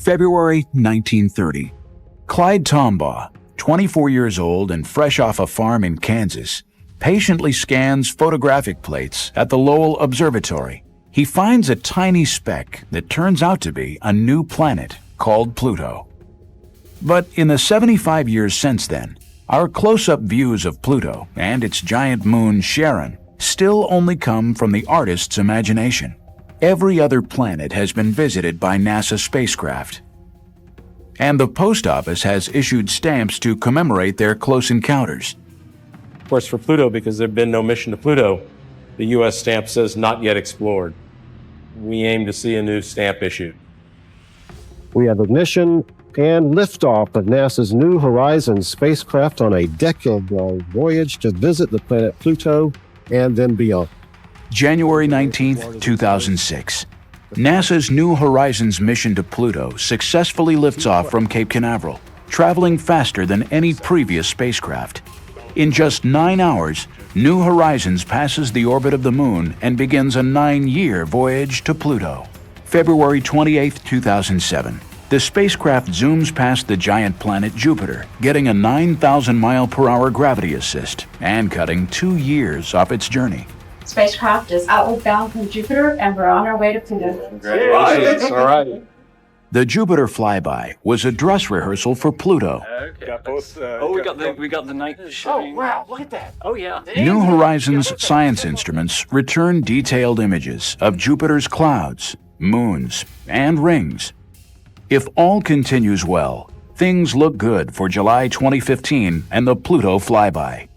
February 1930. Clyde Tombaugh, 24 years old and fresh off a farm in Kansas, patiently scans photographic plates at the Lowell Observatory. He finds a tiny speck that turns out to be a new planet called Pluto. But in the 75 years since then, our close-up views of Pluto and its giant moon Charon still only come from the artist's imagination. Every other planet has been visited by NASA spacecraft. And the post office has issued stamps to commemorate their close encounters. Of course, for Pluto, because there have been no mission to Pluto, the U.S. stamp says not yet explored. We aim to see a new stamp issued. We have a mission and liftoff of NASA's New Horizons spacecraft on a decade-long voyage to visit the planet Pluto and then beyond. January 19, 2006. NASA's New Horizons mission to Pluto successfully lifts off from Cape Canaveral, traveling faster than any previous spacecraft. In just 9 hours, New Horizons passes the orbit of the Moon and begins a 9-year voyage to Pluto. February 28, 2007. The spacecraft zooms past the giant planet Jupiter, getting a 9,000-mile-per-hour gravity assist and cutting 2 years off its journey. Spacecraft is outward bound from Jupiter, and we're on our way to Pluto. Congratulations. All right. The Jupiter flyby was a dress rehearsal for Pluto. Okay. Got both. We got the night showing. Oh wow! Look at that. Oh yeah. New Horizons science instruments return detailed images of Jupiter's clouds, moons, and rings. If all continues well, things look good for July 2015 and the Pluto flyby.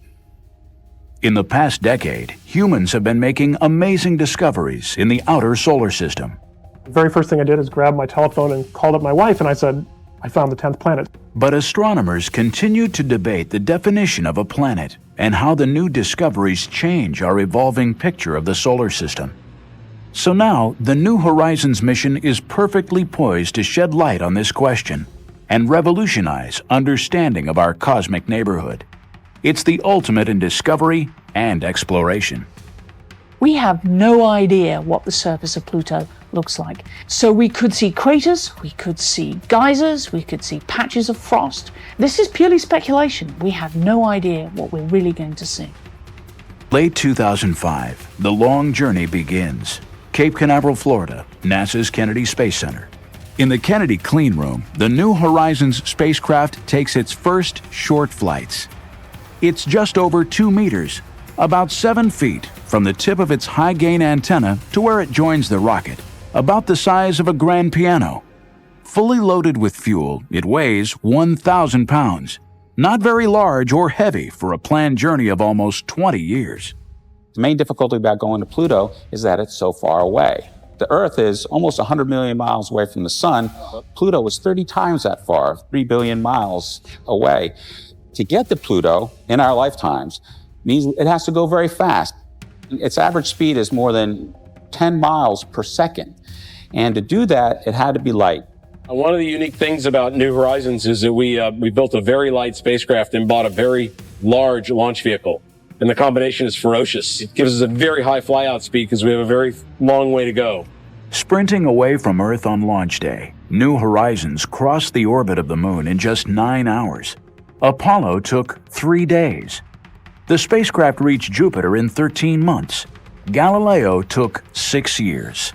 In the past decade, humans have been making amazing discoveries in the outer solar system. The very first thing I did is grab my telephone and called up my wife, and I said, I found the 10th planet. But astronomers continue to debate the definition of a planet and how the new discoveries change our evolving picture of the solar system. So now, the New Horizons mission is perfectly poised to shed light on this question and revolutionize understanding of our cosmic neighborhood. It's the ultimate in discovery and exploration. We have no idea what the surface of Pluto looks like. So we could see craters, we could see geysers, we could see patches of frost. This is purely speculation. We have no idea what we're really going to see. Late 2005, the long journey begins. Cape Canaveral, Florida, NASA's Kennedy Space Center. In the Kennedy clean room, the New Horizons spacecraft takes its first short flights. It's just over 2 meters, about 7 feet from the tip of its high-gain antenna to where it joins the rocket, about the size of a grand piano. Fully loaded with fuel, it weighs 1,000 pounds. Not very large or heavy for a planned journey of almost 20 years. The main difficulty about going to Pluto is that it's so far away. The Earth is almost 100 million miles away from the Sun. Pluto is 30 times that far, 3 billion miles away. To get to Pluto in our lifetimes means it has to go very fast. Its average speed is more than 10 miles per second. And to do that, it had to be light. One of the unique things about New Horizons is that we built a very light spacecraft and bought a very large launch vehicle. And the combination is ferocious. It gives us a very high flyout speed because we have a very long way to go. Sprinting away from Earth on launch day, New Horizons crossed the orbit of the Moon in just 9 hours. Apollo took 3 days. The spacecraft reached Jupiter in 13 months. Galileo took 6 years.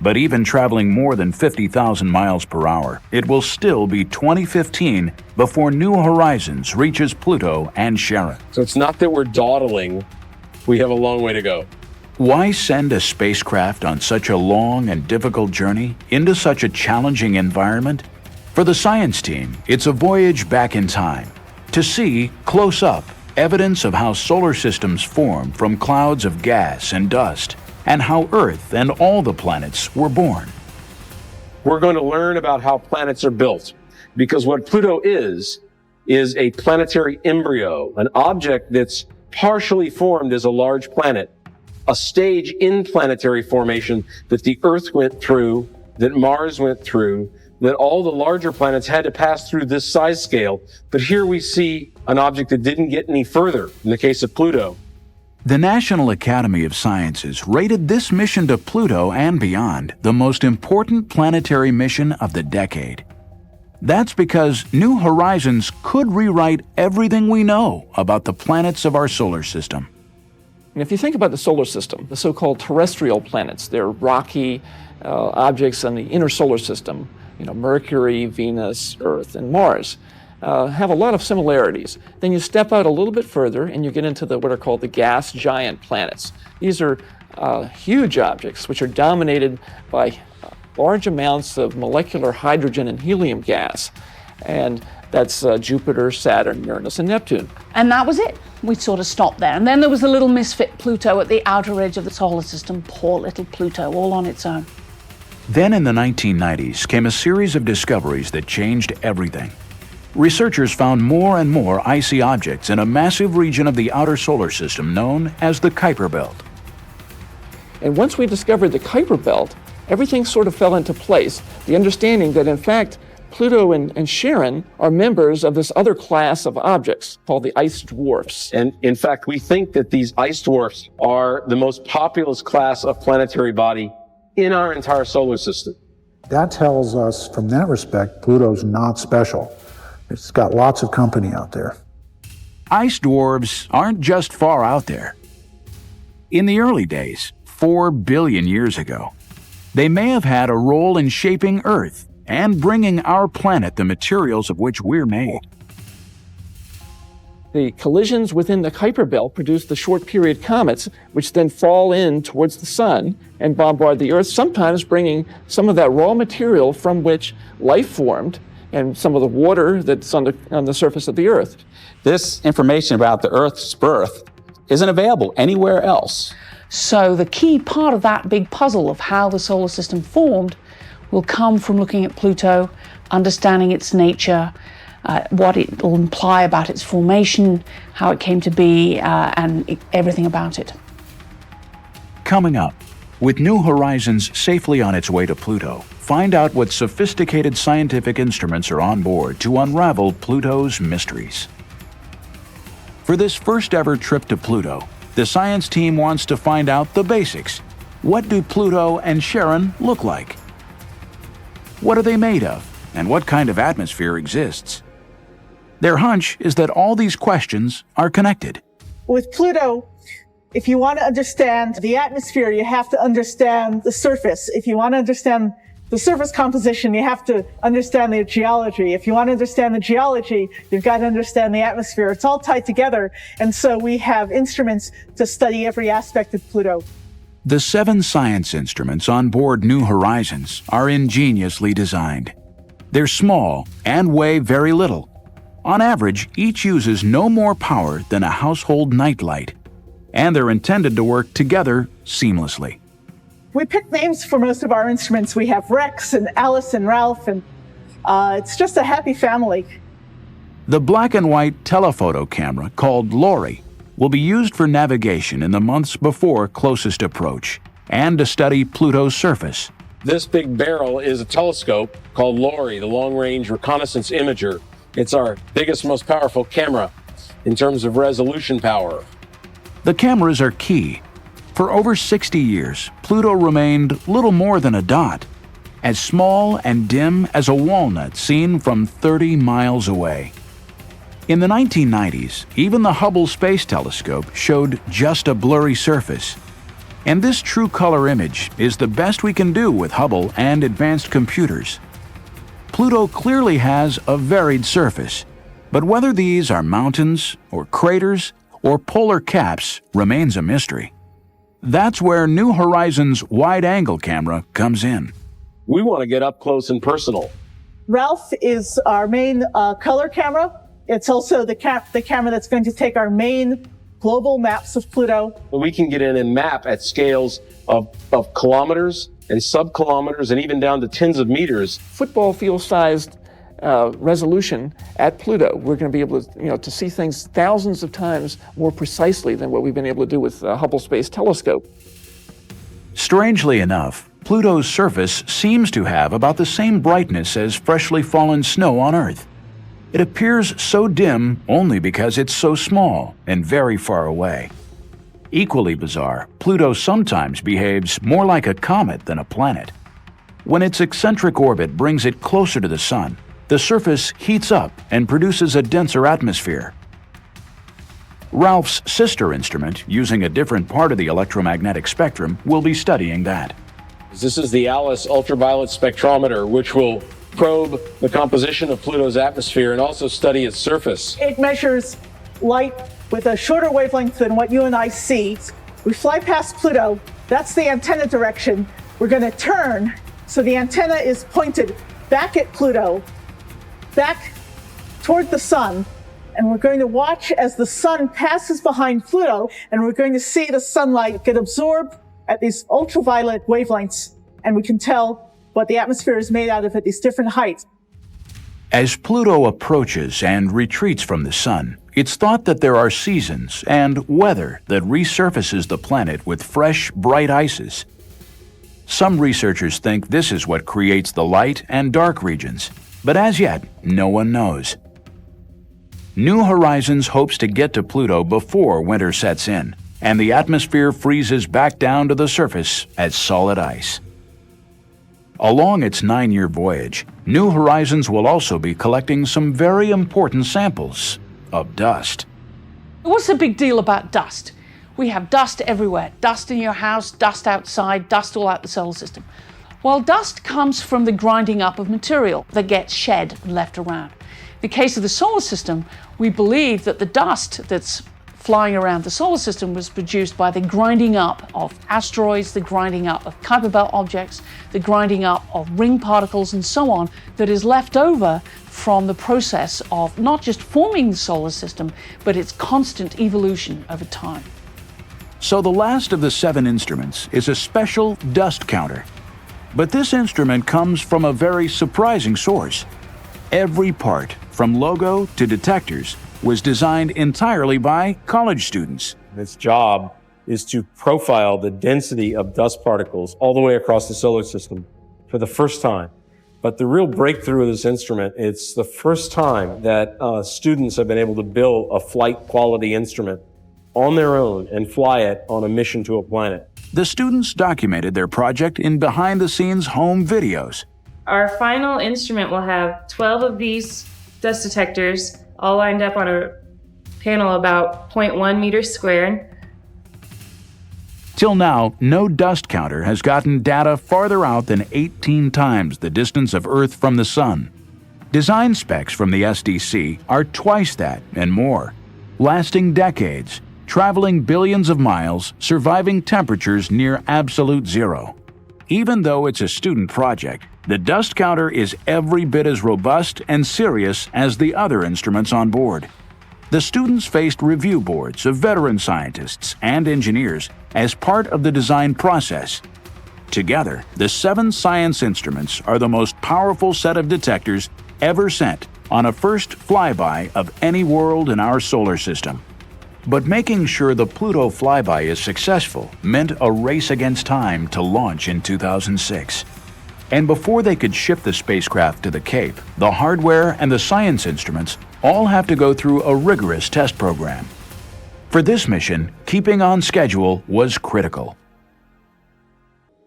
But even traveling more than 50,000 miles per hour, it will still be 2015 before New Horizons reaches Pluto and Charon. So it's not that we're dawdling, we have a long way to go. Why send a spacecraft on such a long and difficult journey into such a challenging environment? For the science team, it's a voyage back in time to see, close up, evidence of how solar systems form from clouds of gas and dust, and how Earth and all the planets were born. We're going to learn about how planets are built, because what Pluto is a planetary embryo, an object that's partially formed as a large planet, a stage in planetary formation that the Earth went through, that Mars went through, that all the larger planets had to pass through this size scale. But here we see an object that didn't get any further in the case of Pluto. The National Academy of Sciences rated this mission to Pluto and beyond the most important planetary mission of the decade. That's because New Horizons could rewrite everything we know about the planets of our solar system. And if you think about the solar system, the so-called terrestrial planets, they're rocky objects in the inner solar system, Mercury, Venus, Earth, and Mars, have a lot of similarities. Then you step out a little bit further and you get into what are called the gas giant planets. These are huge objects which are dominated by large amounts of molecular hydrogen and helium gas. And that's Jupiter, Saturn, Uranus, and Neptune. And that was it. We sort of stopped there. And then there was a little misfit Pluto at the outer edge of the solar system. Poor little Pluto, all on its own. Then in the 1990s came a series of discoveries that changed everything. Researchers found more and more icy objects in a massive region of the outer solar system known as the Kuiper Belt. And once we discovered the Kuiper Belt, everything sort of fell into place. The understanding that, in fact, Pluto and Charon are members of this other class of objects called the ice dwarfs. And in fact, we think that these ice dwarfs are the most populous class of planetary body in our entire solar system. That tells us, from that respect, Pluto's not special. It's got lots of company out there. Ice dwarfs aren't just far out there. In the early days, 4 billion years ago, they may have had a role in shaping Earth and bringing our planet the materials of which we're made. The collisions within the Kuiper Belt produce the short-period comets, which then fall in towards the sun and bombard the Earth, sometimes bringing some of that raw material from which life formed and some of the water that's on the surface of the Earth. This information about the Earth's birth isn't available anywhere else. So the key part of that big puzzle of how the solar system formed will come from looking at Pluto, understanding its nature, what it will imply about its formation, how it came to be, and everything about it. Coming up, with New Horizons safely on its way to Pluto, find out what sophisticated scientific instruments are on board to unravel Pluto's mysteries. For this first ever trip to Pluto, the science team wants to find out the basics. What do Pluto and Charon look like? What are they made of, and what kind of atmosphere exists? Their hunch is that all these questions are connected. With Pluto, if you want to understand the atmosphere, you have to understand the surface. If you want to understand the surface composition, you have to understand the geology. If you want to understand the geology, you've got to understand the atmosphere. It's all tied together, and so we have instruments to study every aspect of Pluto. The 7 science instruments on board New Horizons are ingeniously designed. They're small and weigh very little. On average, each uses no more power than a household nightlight, and they're intended to work together seamlessly. We picked names for most of our instruments. We have Rex and Alice and Ralph, and it's just a happy family. The black and white telephoto camera, called LORRI, will be used for navigation in the months before closest approach and to study Pluto's surface. This big barrel is a telescope called LORRI, the Long Range Reconnaissance Imager. It's our biggest, most powerful camera in terms of resolution power. The cameras are key. For over 60 years, Pluto remained little more than a dot, as small and dim as a walnut seen from 30 miles away. In the 1990s, even the Hubble Space Telescope showed just a blurry surface. And this true color image is the best we can do with Hubble and advanced computers. Pluto clearly has a varied surface, but whether these are mountains or craters or polar caps remains a mystery. That's where New Horizons wide-angle camera comes in. We want to get up close and personal. Ralph is our main color camera. It's also the camera that's going to take our main global maps of Pluto. We can get in and map at scales of kilometers and sub-kilometers and even down to tens of meters. Football field-sized resolution at Pluto. We're going to be able to, to see things thousands of times more precisely than what we've been able to do with the Hubble Space Telescope. Strangely enough, Pluto's surface seems to have about the same brightness as freshly fallen snow on Earth. It appears so dim only because it's so small and very far away. Equally bizarre, Pluto sometimes behaves more like a comet than a planet. When its eccentric orbit brings it closer to the Sun, the surface heats up and produces a denser atmosphere. Ralph's sister instrument, using a different part of the electromagnetic spectrum, will be studying that. This is the ALICE ultraviolet spectrometer, which will probe the composition of Pluto's atmosphere and also study its surface. It measures light with a shorter wavelength than what you and I see. We fly past Pluto. That's the antenna direction. We're going to turn so the antenna is pointed back at Pluto, back toward the sun, and we're going to watch as the sun passes behind Pluto, and we're going to see the sunlight get absorbed at these ultraviolet wavelengths, and we can tell what the atmosphere is made out of at these different heights. As Pluto approaches and retreats from the sun, it's thought that there are seasons and weather that resurfaces the planet with fresh, bright ices. Some researchers think this is what creates the light and dark regions, but as yet, no one knows. New Horizons hopes to get to Pluto before winter sets in, and the atmosphere freezes back down to the surface as solid ice. Along its 9-year voyage, New Horizons will also be collecting some very important samples of dust. What's the big deal about dust? We have dust everywhere. Dust in your house, dust outside, dust all out the solar system. Well, dust comes from the grinding up of material that gets shed and left around. In the case of the solar system, we believe that the dust that's flying around the solar system was produced by the grinding up of asteroids, the grinding up of Kuiper Belt objects, the grinding up of ring particles and so on that is left over from the process of not just forming the solar system, but its constant evolution over time. So the last of the 7 instruments is a special dust counter. But this instrument comes from a very surprising source. Every part, from logo to detectors, was designed entirely by college students. Its job is to profile the density of dust particles all the way across the solar system for the first time. But the real breakthrough of this instrument, it's the first time that students have been able to build a flight quality instrument on their own and fly it on a mission to a planet. The students documented their project in behind-the-scenes home videos. Our final instrument will have 12 of these dust detectors all lined up on a panel about 0.1 meters squared. Till now, no dust counter has gotten data farther out than 18 times the distance of Earth from the Sun. Design specs from the SDC are twice that and more, lasting decades, traveling billions of miles, surviving temperatures near absolute zero. Even though it's a student project, the dust counter is every bit as robust and serious as the other instruments on board. The students faced review boards of veteran scientists and engineers as part of the design process. Together, the 7 science instruments are the most powerful set of detectors ever sent on a first flyby of any world in our solar system. But making sure the Pluto flyby is successful meant a race against time to launch in 2006. And before they could ship the spacecraft to the Cape, the hardware and the science instruments all have to go through a rigorous test program. For this mission, keeping on schedule was critical.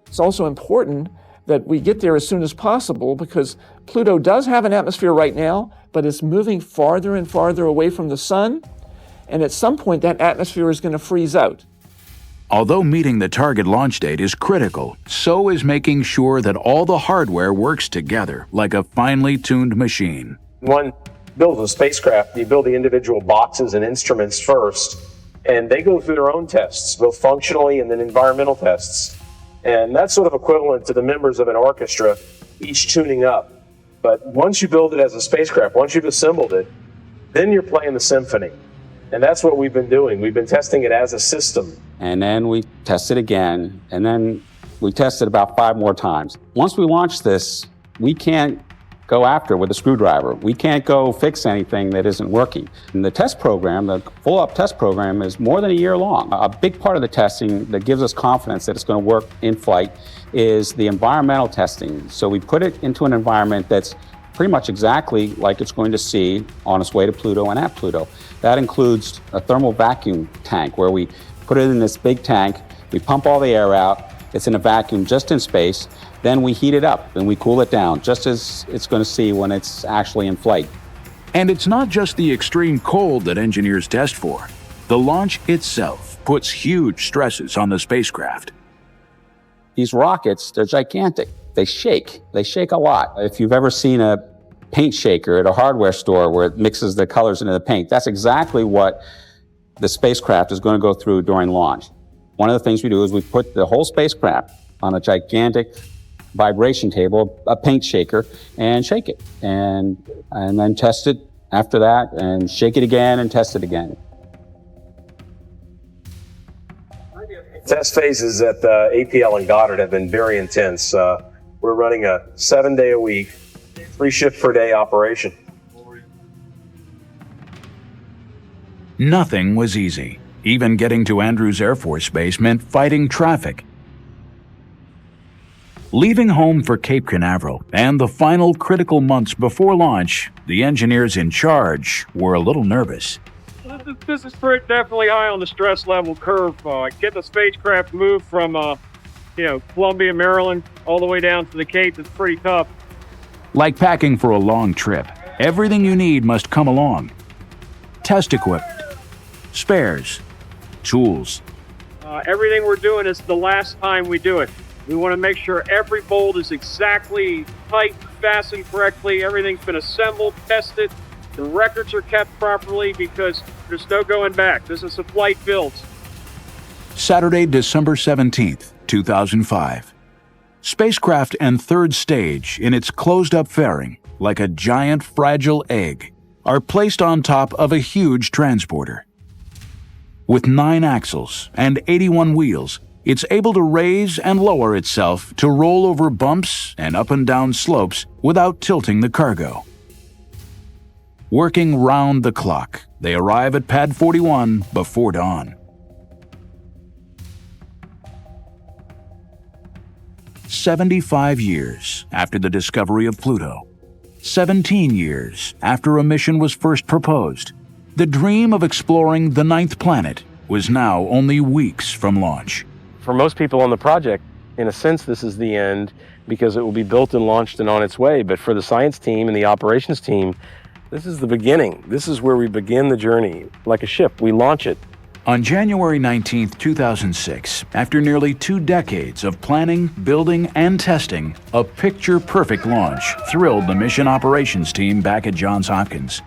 It's also important that we get there as soon as possible because Pluto does have an atmosphere right now, but it's moving farther and farther away from the sun, and at some point that atmosphere is going to freeze out. Although meeting the target launch date is critical, so is making sure that all the hardware works together like a finely tuned machine. One builds a spacecraft, you build the individual boxes and instruments first, and they go through their own tests, both functionally and then environmental tests. And that's sort of equivalent to the members of an orchestra, each tuning up. But once you build it as a spacecraft, once you've assembled it, then you're playing the symphony. And that's what we've been doing. We've been testing it as a system. And then we test it again, and then we test it about 5 more times. Once we launch this, we can't go after it with a screwdriver. We can't go fix anything that isn't working. And the test program, the full-up test program, is more than a year long. A big part of the testing that gives us confidence that it's going to work in flight is the environmental testing. So we put it into an environment that's pretty much exactly like it's going to see on its way to Pluto and at Pluto. That includes a thermal vacuum tank where we put it in this big tank, we pump all the air out, it's in a vacuum just in space, Then we heat it up and we cool it down, just as it's going to see when it's actually in flight. And it's not just the extreme cold that engineers test for. The launch itself puts huge stresses on the spacecraft. These rockets, they're gigantic. They shake. They shake a lot. If you've ever seen a paint shaker at a hardware store where it mixes the colors into the paint, that's exactly what the spacecraft is going to go through during launch. One of the things we do is we put the whole spacecraft on a gigantic vibration table, a paint shaker, and shake it. And then test it after that, and shake it again and test it again. Test phases at APL and Goddard have been very intense. We're running a 7-day-a-week, 3-shift-per-day operation. Nothing was easy. Even getting to Andrews Air Force Base meant fighting traffic. Leaving home for Cape Canaveral and the final critical months before launch, the engineers in charge were a little nervous. This is definitely high on the stress level curve. Getting the spacecraft moved from, Columbia, Maryland, all the way down to the Cape is pretty tough. Like packing for a long trip, everything you need must come along. Test equipment, spares, tools. Everything we're doing is the last time we do it. We want to make sure every bolt is exactly tight, fastened correctly. Everything's been assembled, tested. The records are kept properly because there's no going back. This is a flight build. Saturday, December 17th, 2005. Spacecraft and third stage, in its closed-up fairing, like a giant fragile egg, are placed on top of a huge transporter. With 9 axles and 81 wheels, it's able to raise and lower itself to roll over bumps and up and down slopes without tilting the cargo. Working round the clock, they arrive at Pad 41 before dawn. 75 years after the discovery of Pluto, 17 years after a mission was first proposed, the dream of exploring the 9th planet was now only weeks from launch. For most people on the project, in a sense, this is the end because it will be built and launched and on its way. But for the science team and the operations team, this is the beginning. This is where we begin the journey. Like a ship, we launch it. On January 19, 2006, after nearly 2 decades of planning, building, and testing, a picture-perfect launch thrilled the mission operations team back at Johns Hopkins.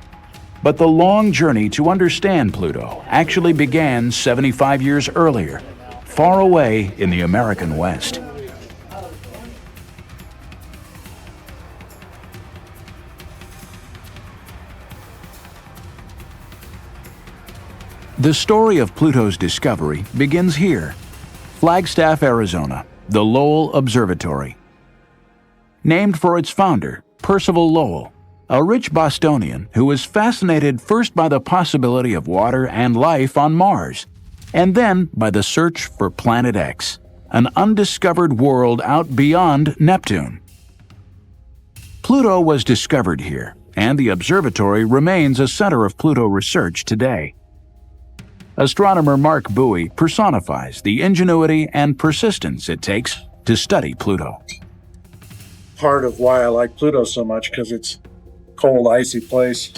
But the long journey to understand Pluto actually began 75 years earlier, far away in the American West. The story of Pluto's discovery begins here, Flagstaff, Arizona, the Lowell Observatory. Named for its founder, Percival Lowell, a rich Bostonian who was fascinated first by the possibility of water and life on Mars, and then by the search for Planet X, an undiscovered world out beyond Neptune. Pluto was discovered here, and the observatory remains a center of Pluto research today. Astronomer Mark Buoy personifies the ingenuity and persistence it takes to study Pluto. Part of why I like Pluto so much, because it's a cold, icy place.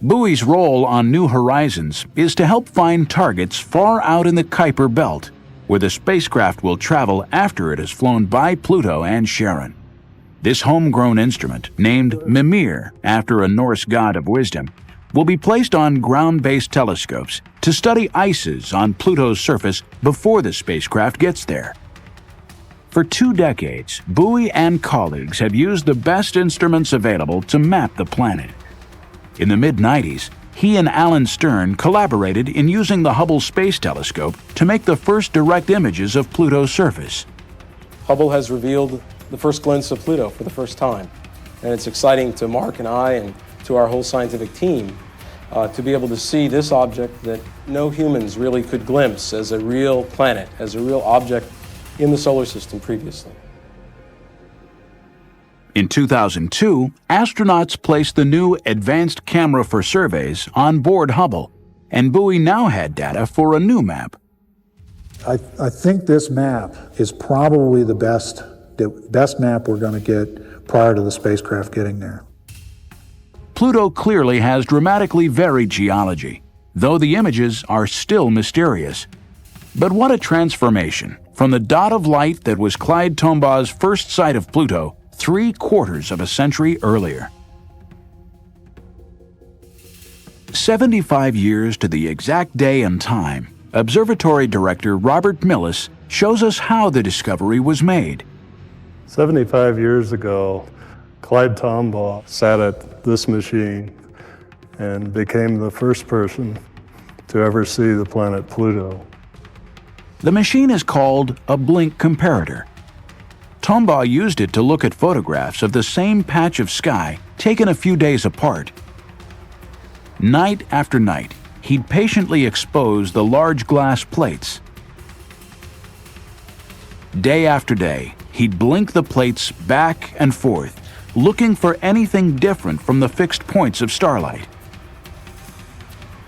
Buoy's role on New Horizons is to help find targets far out in the Kuiper Belt, where the spacecraft will travel after it has flown by Pluto and Charon. This homegrown instrument, named Mimir after a Norse god of wisdom, will be placed on ground-based telescopes to study ices on Pluto's surface before the spacecraft gets there. For 2 decades, Buoy and colleagues have used the best instruments available to map the planet. In the mid-90s, he and Alan Stern collaborated in using the Hubble Space Telescope to make the first direct images of Pluto's surface. Hubble has revealed the first glimpse of Pluto for the first time. And it's exciting to Mark and I and to our whole scientific team to be able to see this object that no humans really could glimpse as a real planet, as a real object in the solar system previously. In 2002, astronauts placed the new Advanced Camera for Surveys on board Hubble, and Buoy now had data for a new map. I think this map is probably the best the best map we're going to get prior to the spacecraft getting there. Pluto clearly has dramatically varied geology, though the images are still mysterious. But what a transformation from the dot of light that was Clyde Tombaugh's first sight of Pluto 3/4 of a century earlier. 75 years to the exact day and time, Observatory Director Robert Millis shows us how the discovery was made. 75 years ago, Clyde Tombaugh sat at this machine and became the first person to ever see the planet Pluto. The machine is called a blink comparator. Tombaugh used it to look at photographs of the same patch of sky taken a few days apart. Night after night, he'd patiently expose the large glass plates. Day after day, he'd blink the plates back and forth, looking for anything different from the fixed points of starlight.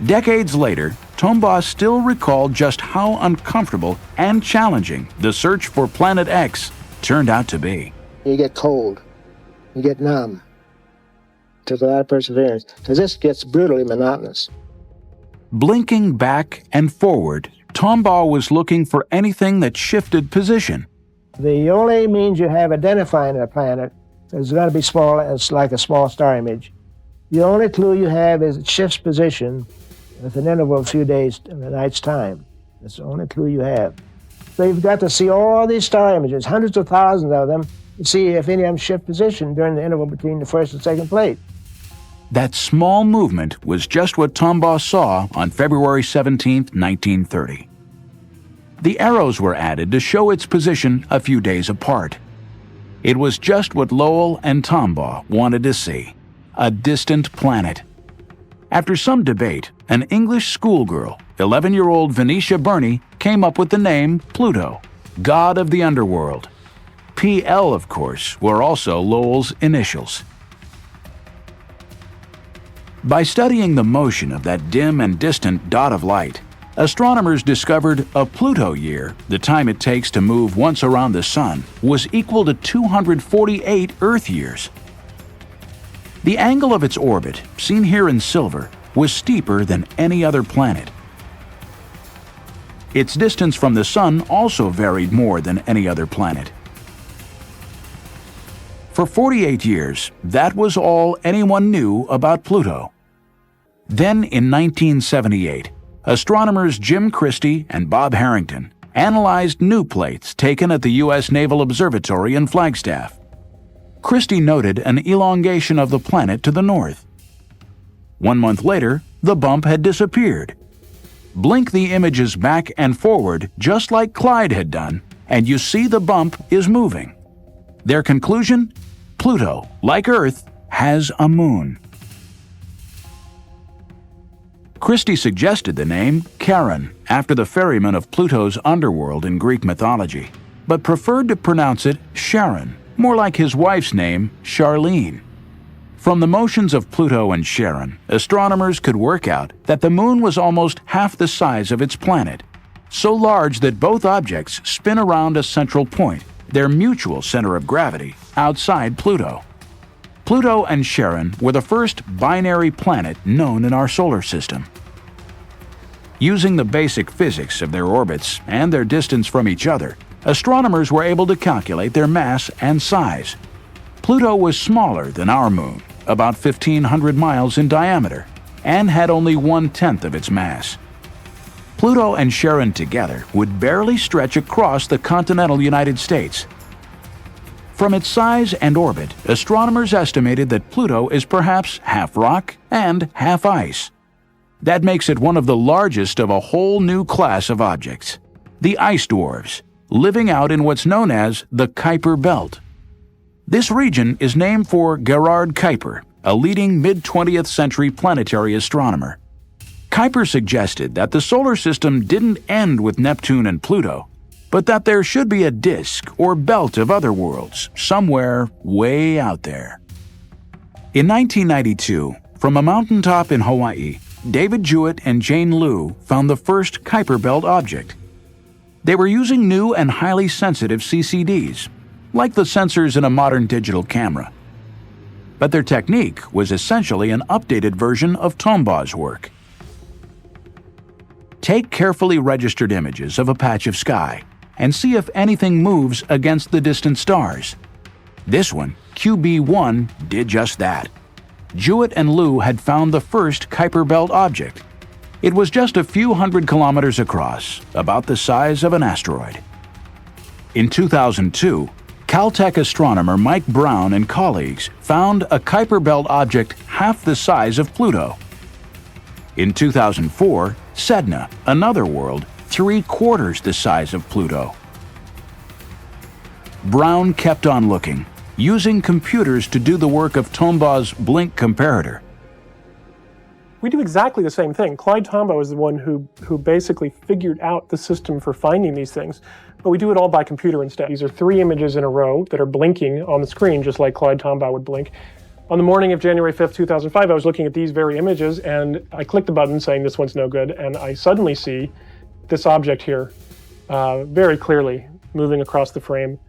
Decades later, Tombaugh still recalled just how uncomfortable and challenging the search for Planet X turned out to be. You get cold, you get numb. It took a lot of perseverance, because this gets brutally monotonous. Blinking back and forward, Tombaugh was looking for anything that shifted position. The only means you have identifying a planet is got to be small, it's like a small star image. The only clue you have is it shifts position with an interval of a few days in a night's time. That's the only clue you have. So you've got to see all these star images, hundreds of thousands of them, to see if any of them shift position during the interval between the first and second plate. That small movement was just what Tombaugh saw on February 17, 1930. The arrows were added to show its position a few days apart. It was just what Lowell and Tombaugh wanted to see, a distant planet. After some debate, an English schoolgirl, 11-year-old Venetia Burney, came up with the name Pluto, god of the underworld. PL, of course, were also Lowell's initials. By studying the motion of that dim and distant dot of light, astronomers discovered a Pluto year, the time it takes to move once around the Sun, was equal to 248 Earth years. The angle of its orbit, seen here in silver, was steeper than any other planet. Its distance from the Sun also varied more than any other planet. For 48 years, that was all anyone knew about Pluto. Then, in 1978, astronomers Jim Christie and Bob Harrington analyzed new plates taken at the U.S. Naval Observatory in Flagstaff. Christie noted an elongation of the planet to the north. 1 month later, the bump had disappeared. Blink the images back and forward just like Clyde had done, and you see the bump is moving. Their conclusion? Pluto, like Earth, has a moon. Christie suggested the name Charon after the ferryman of Pluto's underworld in Greek mythology, but preferred to pronounce it Charon, more like his wife's name, Charlene. From the motions of Pluto and Charon, astronomers could work out that the moon was almost half the size of its planet, so large that both objects spin around a central point, their mutual center of gravity, outside Pluto. Pluto and Charon were the first binary planet known in our solar system. Using the basic physics of their orbits and their distance from each other, astronomers were able to calculate their mass and size. Pluto was smaller than our moon, about 1,500 miles in diameter, and had only 1/10 of its mass. Pluto and Charon together would barely stretch across the continental United States. From its size and orbit, astronomers estimated that Pluto is perhaps half rock and half ice. That makes it one of the largest of a whole new class of objects, the ice dwarfs, living out in what's known as the Kuiper Belt. This region is named for Gerard Kuiper, a leading mid-20th century planetary astronomer. Kuiper suggested that the solar system didn't end with Neptune and Pluto, but that there should be a disk or belt of other worlds somewhere way out there. In 1992, from a mountaintop in Hawaii, David Jewett and Jane Liu found the first Kuiper Belt object. They were using new and highly sensitive CCDs, like the sensors in a modern digital camera. But their technique was essentially an updated version of Tombaugh's work. Take carefully registered images of a patch of sky and see if anything moves against the distant stars. This one, QB1, did just that. Jewett and Liu had found the first Kuiper Belt object. It was just a few hundred kilometers across, about the size of an asteroid. In 2002, Caltech astronomer Mike Brown and colleagues found a Kuiper Belt object half the size of Pluto. In 2004, Sedna, another world, 3/4 the size of Pluto. Brown kept on looking, using computers to do the work of Tombaugh's blink comparator. We do exactly the same thing. Clyde Tombaugh is the one who basically figured out the system for finding these things, but we do it all by computer instead. These are 3 images in a row that are blinking on the screen, just like Clyde Tombaugh would blink. On the morning of January 5th, 2005, I was looking at these very images, and I clicked the button saying this one's no good, and I suddenly see this object here very clearly moving across the frame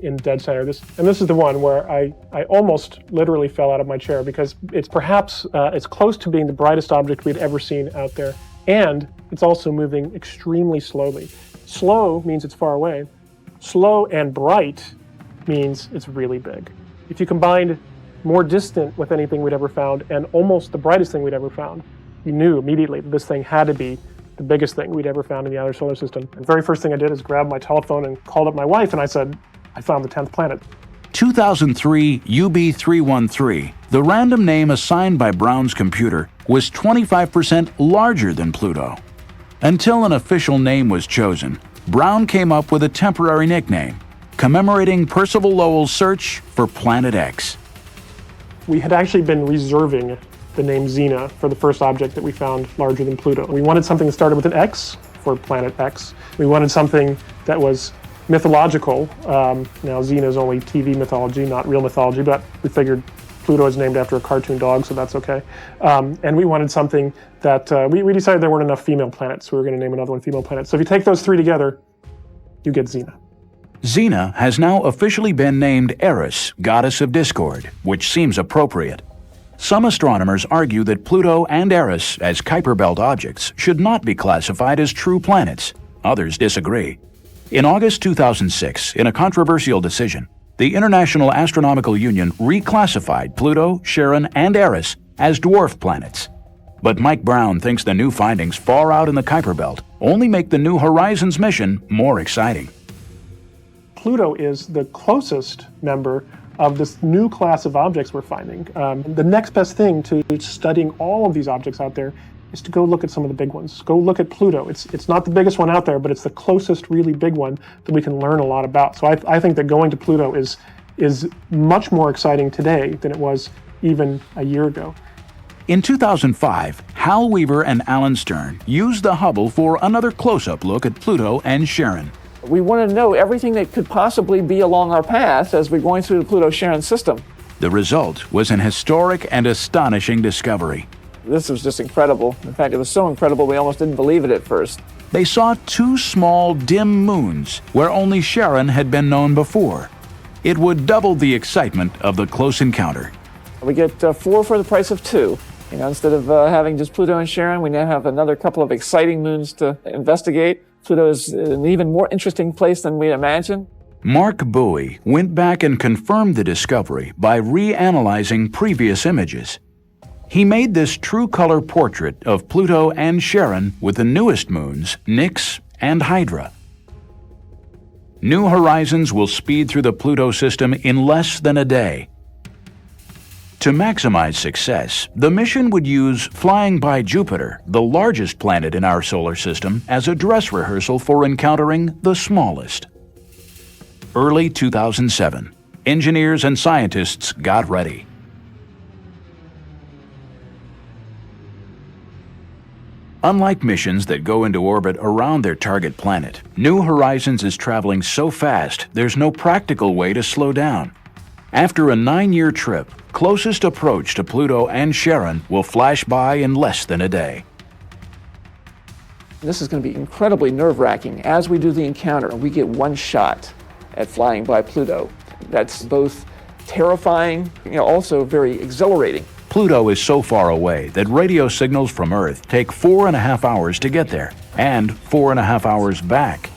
in dead center. This is the one where I almost literally fell out of my chair, because it's perhaps it's close to being the brightest object we'd ever seen out there, and it's also moving extremely slowly. Slow means it's far away. Slow and bright means it's really big. If you combined more distant with anything we'd ever found and almost the brightest thing we'd ever found, you knew immediately that this thing had to be the biggest thing we'd ever found in the outer solar system. The very first thing I did is grab my telephone and called up my wife, and I said, I found the 10th planet. 2003 UB313, the random name assigned by Brown's computer, was 25% larger than Pluto. Until an official name was chosen, Brown came up with a temporary nickname, commemorating Percival Lowell's search for Planet X. We had actually been reserving the name Xena for the first object that we found larger than Pluto. We wanted something that started with an X for Planet X. We wanted something that was mythological. Now Xena is only TV mythology, not real mythology, but we figured Pluto is named after a cartoon dog, so that's okay. And we wanted something that, we decided there weren't enough female planets, so we were going to name another one female planet. So if you take those 3 together, you get Xena. Xena has now officially been named Eris, goddess of discord, which seems appropriate. Some astronomers argue that Pluto and Eris, as Kuiper Belt objects, should not be classified as true planets. Others disagree. In August 2006, in a controversial decision, the International Astronomical Union reclassified Pluto, Charon, and Eris as dwarf planets. But Mike Brown thinks the new findings far out in the Kuiper Belt only make the New Horizons mission more exciting. Pluto is the closest member of this new class of objects we're finding. The next best thing to studying all of these objects out there is to go look at some of the big ones. Go look at Pluto. It's not the biggest one out there, but it's the closest really big one that we can learn a lot about. So I think that going to Pluto is much more exciting today than it was even a year ago. In 2005, Hal Weaver and Alan Stern used the Hubble for another close-up look at Pluto and Charon. We wanted to know everything that could possibly be along our path as we're going through the Pluto-Charon system. The result was an historic and astonishing discovery. This was just incredible. In fact, it was so incredible we almost didn't believe it at first. They saw 2 small, dim moons where only Charon had been known before. It would double the excitement of the close encounter. We get 4 for the price of 2. Instead of having just Pluto and Charon, we now have another couple of exciting moons to investigate. Pluto is an even more interesting place than we imagined. Mark Bowie went back and confirmed the discovery by reanalyzing previous images. He made this true color portrait of Pluto and Charon with the newest moons, Nix and Hydra. New Horizons will speed through the Pluto system in less than a day. To maximize success, the mission would use flying by Jupiter, the largest planet in our solar system, as a dress rehearsal for encountering the smallest. Early 2007, engineers and scientists got ready. Unlike missions that go into orbit around their target planet, New Horizons is traveling so fast there's no practical way to slow down. After a 9-year trip, closest approach to Pluto and Charon will flash by in less than a day. This is going to be incredibly nerve-wracking. As we do the encounter, we get one shot. at flying by Pluto. That's both terrifying, also very exhilarating. Pluto is so far away that radio signals from Earth take 4.5 hours to get there, and 4.5 hours back.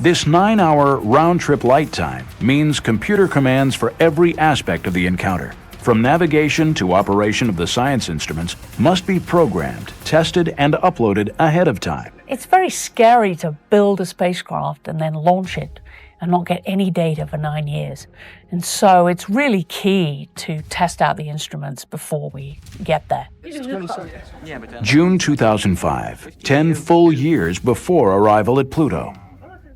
This 9-hour round-trip light time means computer commands for every aspect of the encounter, from navigation to operation of the science instruments, must be programmed, tested, and uploaded ahead of time. It's very scary to build a spacecraft and then launch it and not get any data for 9 years. And so it's really key to test out the instruments before we get there. June 2005, 10 full years before arrival at Pluto.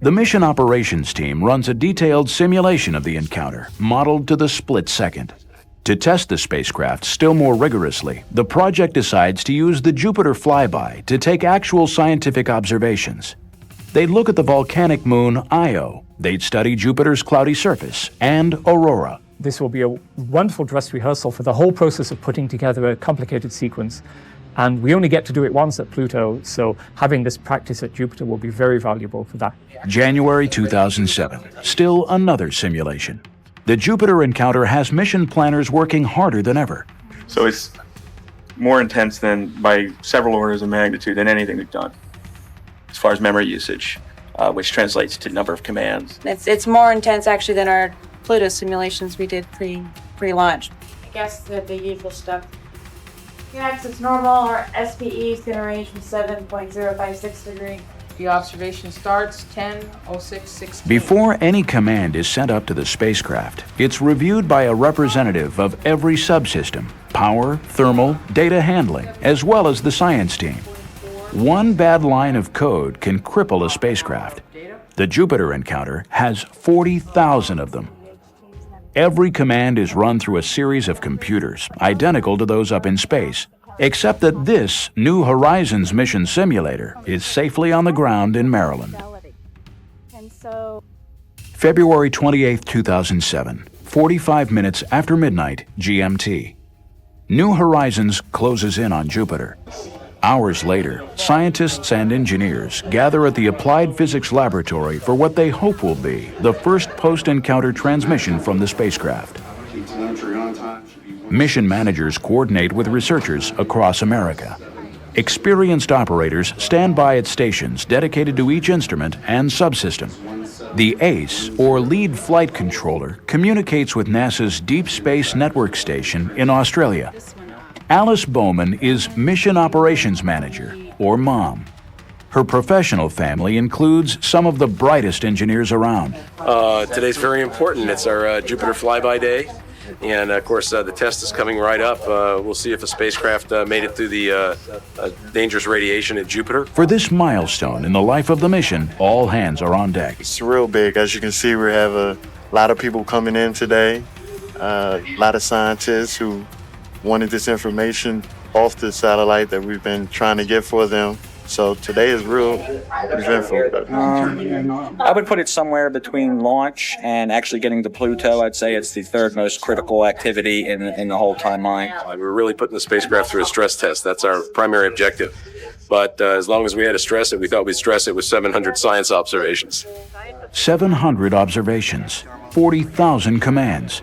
The mission operations team runs a detailed simulation of the encounter, modeled to the split second. To test the spacecraft still more rigorously, the project decides to use the Jupiter flyby to take actual scientific observations. They'd look at the volcanic moon Io. They'd study Jupiter's cloudy surface and aurora. This will be a wonderful dress rehearsal for the whole process of putting together a complicated sequence. And we only get to do it once at Pluto, so having this practice at Jupiter will be very valuable for that. January 2007, still another simulation. The Jupiter encounter has mission planners working harder than ever. So it's more intense than by several orders of magnitude than anything we've done as far as memory usage, which translates to number of commands. It's more intense actually than our Pluto simulations we did pre-launch. I guess the usual stuff. Yeah, it's normal. Our SPE is going to range from 7.056 degrees. The observation starts 10:06:16. Before any command is sent up to the spacecraft, it's reviewed by a representative of every subsystem, power, thermal, data handling, as well as the science team. One bad line of code can cripple a spacecraft. The Jupiter encounter has 40,000 of them. Every command is run through a series of computers, identical to those up in space, except that this New Horizons mission simulator is safely on the ground in Maryland. February 28, 2007, 45 minutes after midnight GMT. New Horizons closes in on Jupiter. Hours later, scientists and engineers gather at the Applied Physics Laboratory for what they hope will be the first post-encounter transmission from the spacecraft. Mission managers coordinate with researchers across America. Experienced operators stand by at stations dedicated to each instrument and subsystem. The ACE, or Lead Flight Controller, communicates with NASA's Deep Space Network Station in Australia. Alice Bowman is Mission Operations Manager, or MOM. Her professional family includes some of the brightest engineers around. Today's very important. It's our Jupiter flyby day. And of course, the test is coming right up. We'll see if a spacecraft made it through the dangerous radiation at Jupiter. For this milestone in the life of the mission, all hands are on deck. It's real big. As you can see, we have a lot of people coming in today, a lot of scientists who wanted this information off the satellite that we've been trying to get for them. So today is real eventful. I would put it somewhere between launch and actually getting to Pluto. I'd say it's the third most critical activity in the whole timeline. We're really putting the spacecraft through a stress test. That's our primary objective. But as long as we had to stress it, we thought we'd stress it with 700 science observations. 700 observations, 40,000 commands.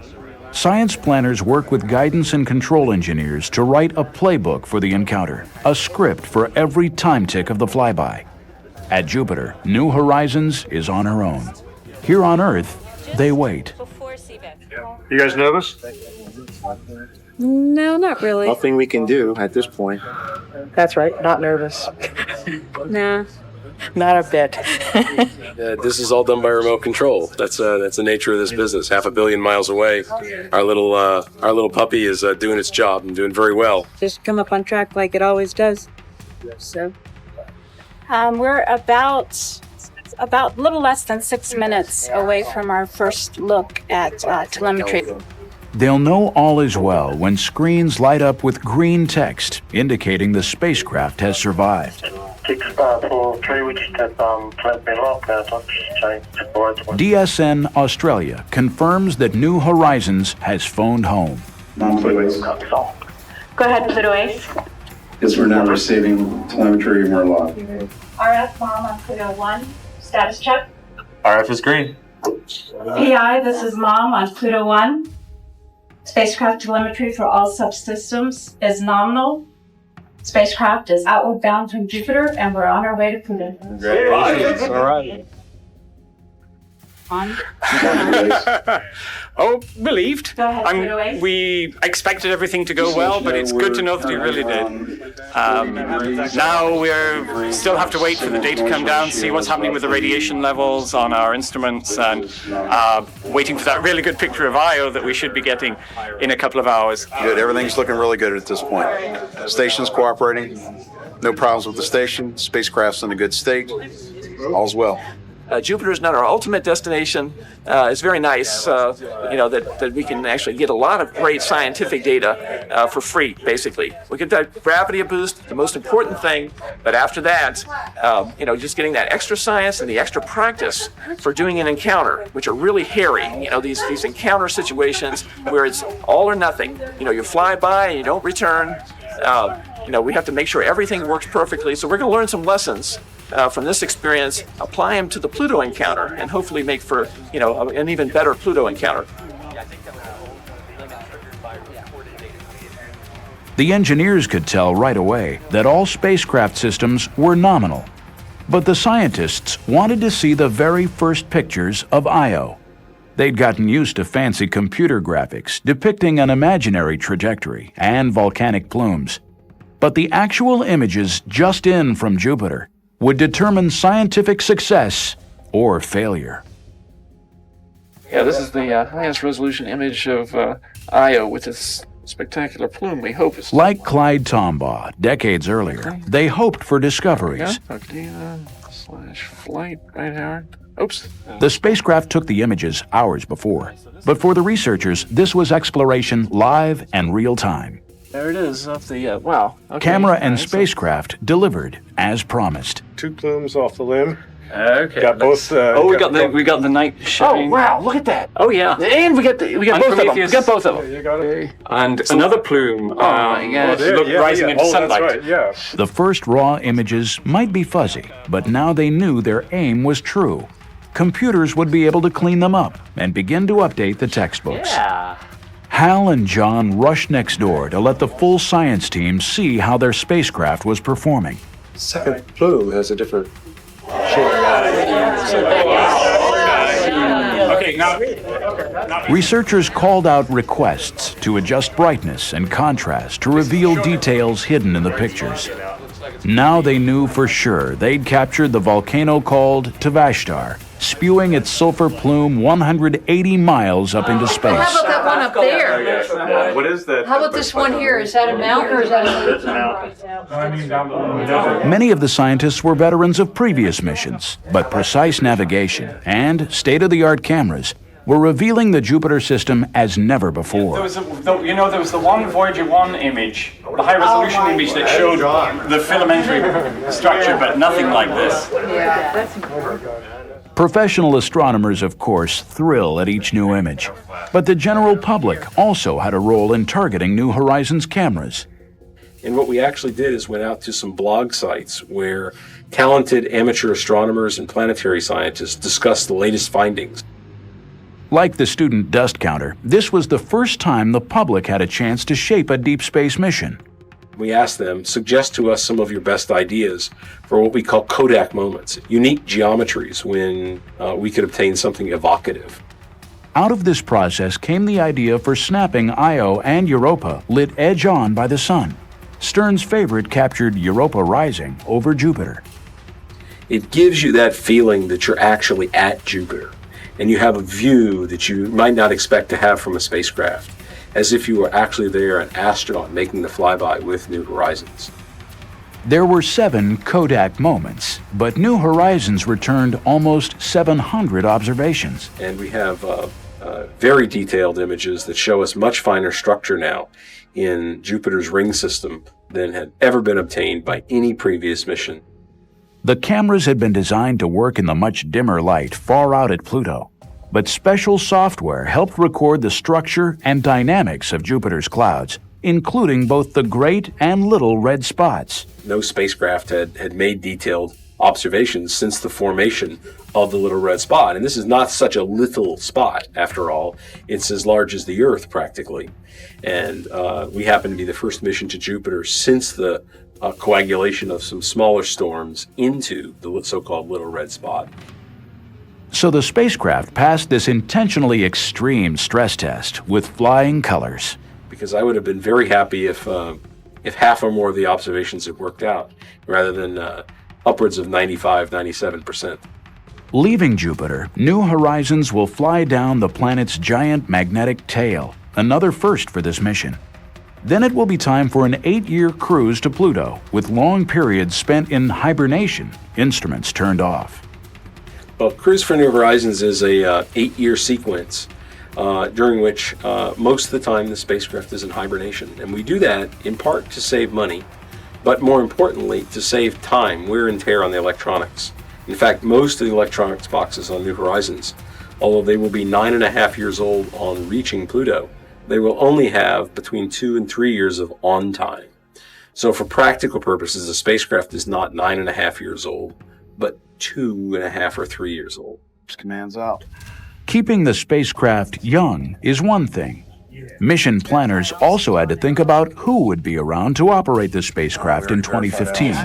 Science planners work with guidance and control engineers to write a playbook for the encounter, a script for every time tick of the flyby. At Jupiter, New Horizons is on her own. Here on Earth, they wait. You guys nervous? No, not really. Nothing we can do at this point. That's right, not nervous. Nah. Not a bit. This is all done by remote control. That's the nature of this business. 500 million miles away, our little puppy is doing its job and doing very well. Just come up on track like it always does. So, we're about a little less than 6 minutes away from our first look at telemetry. They'll know all is well when screens light up with green text indicating the spacecraft has survived. DSN Australia confirms that New Horizons has phoned home. Non-Pluto Ace. Go ahead, Pluto Ace. Yes, we're now receiving telemetry and we're live. RF mom on Pluto 1. Status check. RF is green. PI, this is Mom on Pluto 1. Spacecraft telemetry for all subsystems is nominal. Spacecraft is outward bound from Jupiter, and we're on our way to Pluto. Congratulations. All right. On. Oh, relieved. Go ahead, Pluto 8. We expected everything to go well, but it's good to know that you really did. Now we still have to wait for the data to come down, see what's happening with the radiation levels on our instruments, and waiting for that really good picture of Io that we should be getting in a couple of hours. Good. Everything's looking really good at this point. Station's cooperating. No problems with the station. Spacecraft's in a good state. All's well. Jupiter is not our ultimate destination. It's very nice, that we can actually get a lot of great scientific data for free, basically. We get that gravity boost, the most important thing, but after that, just getting that extra science and the extra practice for doing an encounter, which are really hairy. These encounter situations where it's all or nothing. You fly by and you don't return. We have to make sure everything works perfectly, so we're going to learn some lessons from this experience, apply them to the Pluto encounter, and hopefully make for, an even better Pluto encounter. The engineers could tell right away that all spacecraft systems were nominal. But the scientists wanted to see the very first pictures of Io. They'd gotten used to fancy computer graphics depicting an imaginary trajectory and volcanic plumes. But the actual images just in from Jupiter would determine scientific success or failure. Yeah, this is the highest resolution image of Io with its spectacular plume, we hope. Like Clyde Tombaugh decades earlier, they hoped for discoveries. Data/flight, right, Howard? Oops. The spacecraft took the images hours before, but for the researchers, this was exploration live and real time. There it is, off the, wow. Okay. Camera and spacecraft delivered as promised. 2 plumes off the limb. Okay. Got both. We got the night shine. Oh wow! Look at that. Oh yeah. And we got both of them. We got both of them. You got it. And another plume. Oh my gosh! Rising into sunlight. That's right. Yeah. The first raw images might be fuzzy, but now they knew their aim was true. Computers would be able to clean them up and begin to update the textbooks. Yeah. Hal and John rushed next door to let the full science team see how their spacecraft was performing. Second plume has a different shape. Okay, now. Researchers called out requests to adjust brightness and contrast to reveal details hidden in the pictures. Now they knew for sure they'd captured the volcano called Tvashtar, spewing its sulfur plume 180 miles up into space. How about that one up there? What is that? How about this one here? Is that a mountain or is that a... Many of the scientists were veterans of previous missions, but precise navigation and state-of-the-art cameras were revealing the Jupiter system as never before. There was the one Voyager 1 image, the high-resolution image that showed the filamentary structure, but nothing like this. Yeah, that's... Professional astronomers, of course, thrill at each new image, but the general public also had a role in targeting New Horizons cameras. And what we actually did is went out to some blog sites where talented amateur astronomers and planetary scientists discussed the latest findings. Like the student dust counter, this was the first time the public had a chance to shape a deep space mission. We asked them, suggest to us some of your best ideas for what we call Kodak moments, unique geometries when we could obtain something evocative. Out of this process came the idea for snapping Io and Europa lit edge-on by the sun. Stern's favorite captured Europa rising over Jupiter. It gives you that feeling that you're actually at Jupiter, and you have a view that you might not expect to have from a spacecraft, as if you were actually there, an astronaut making the flyby with New Horizons. There were 7 Kodak moments, but New Horizons returned almost 700 observations. And we have very detailed images that show us much finer structure now in Jupiter's ring system than had ever been obtained by any previous mission. The cameras had been designed to work in the much dimmer light far out at Pluto, but special software helped record the structure and dynamics of Jupiter's clouds, including both the great and little red spots. No spacecraft had made detailed observations since the formation of the little red spot. And this is not such a little spot, after all. It's as large as the Earth, practically. And we happen to be the first mission to Jupiter since the coagulation of some smaller storms into the so-called little red spot. So the spacecraft passed this intentionally extreme stress test with flying colors. Because I would have been very happy if half or more of the observations had worked out, rather than upwards of 95, 97%. Leaving Jupiter, New Horizons will fly down the planet's giant magnetic tail, another first for this mission. Then it will be time for an 8-year cruise to Pluto, with long periods spent in hibernation, instruments turned off. Well, Cruise for New Horizons is a 8-year sequence during which most of the time the spacecraft is in hibernation. And we do that in part to save money, but more importantly, to save time, wear and tear on the electronics. In fact, most of the electronics boxes on New Horizons, although they will be 9.5 years old on reaching Pluto, they will only have between 2 and 3 years of on time. So for practical purposes, the spacecraft is not 9.5 years old, but 2.5 or 3 years old. Commands out. Keeping the spacecraft young is one thing. Mission planners also had to think about who would be around to operate the spacecraft in 2015.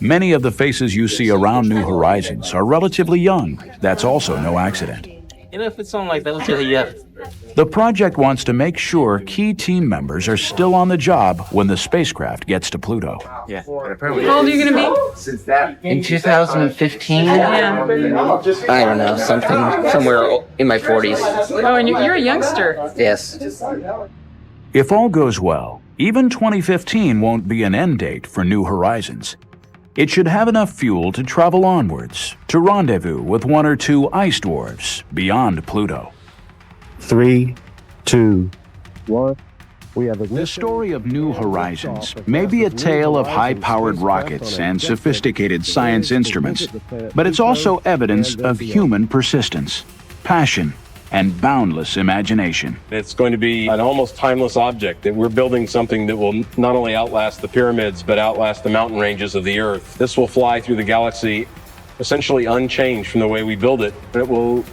Many of the faces you see around New Horizons are relatively young. That's also no accident. You know, if it's something like that, let's say, yeah. The project wants to make sure key team members are still on the job when the spacecraft gets to Pluto. Yeah. How old are you going to be? In 2015, Yeah. I don't know, somewhere in my 40s. Oh, and you're a youngster. Yes. If all goes well, even 2015 won't be an end date for New Horizons. It should have enough fuel to travel onwards, to rendezvous with 1 or 2 ice dwarfs beyond Pluto. 3, 2, 1. The story of New Horizons may be a tale of high-powered rockets and sophisticated science instruments, but it's also evidence of human persistence, passion, and boundless imagination. It's going to be an almost timeless object, that we're building something that will not only outlast the pyramids, but outlast the mountain ranges of the Earth. This will fly through the galaxy essentially unchanged from the way we build it. It will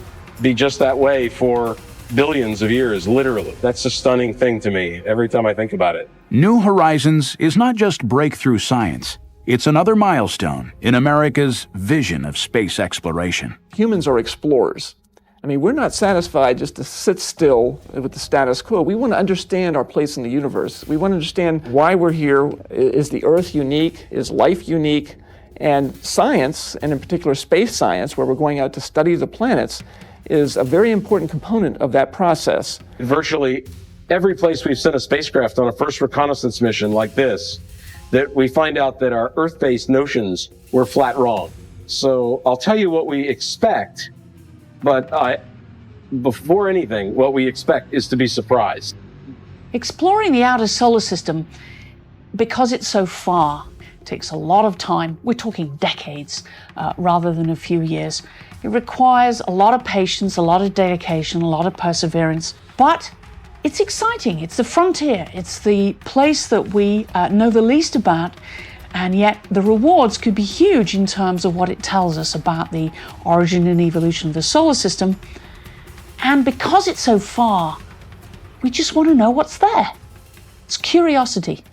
be just that way for billions of years, literally. That's a stunning thing to me every time I think about it. New Horizons is not just breakthrough science. It's another milestone in America's vision of space exploration. Humans are explorers. I mean, we're not satisfied just to sit still with the status quo. We want to understand our place in the universe. We want to understand why we're here. Is the Earth unique? Is life unique? And science, and in particular space science, where we're going out to study the planets, is a very important component of that process. Virtually every place we've sent a spacecraft on a first reconnaissance mission like this, that we find out that our Earth-based notions were flat wrong. So I'll tell you what we expect, but before anything, what we expect is to be surprised. Exploring the outer solar system, because it's so far, takes a lot of time. We're talking decades rather than a few years. It requires a lot of patience, a lot of dedication, a lot of perseverance, but it's exciting. It's the frontier. It's the place that we know the least about, and yet the rewards could be huge in terms of what it tells us about the origin and evolution of the solar system. And because it's so far, we just want to know what's there. It's curiosity.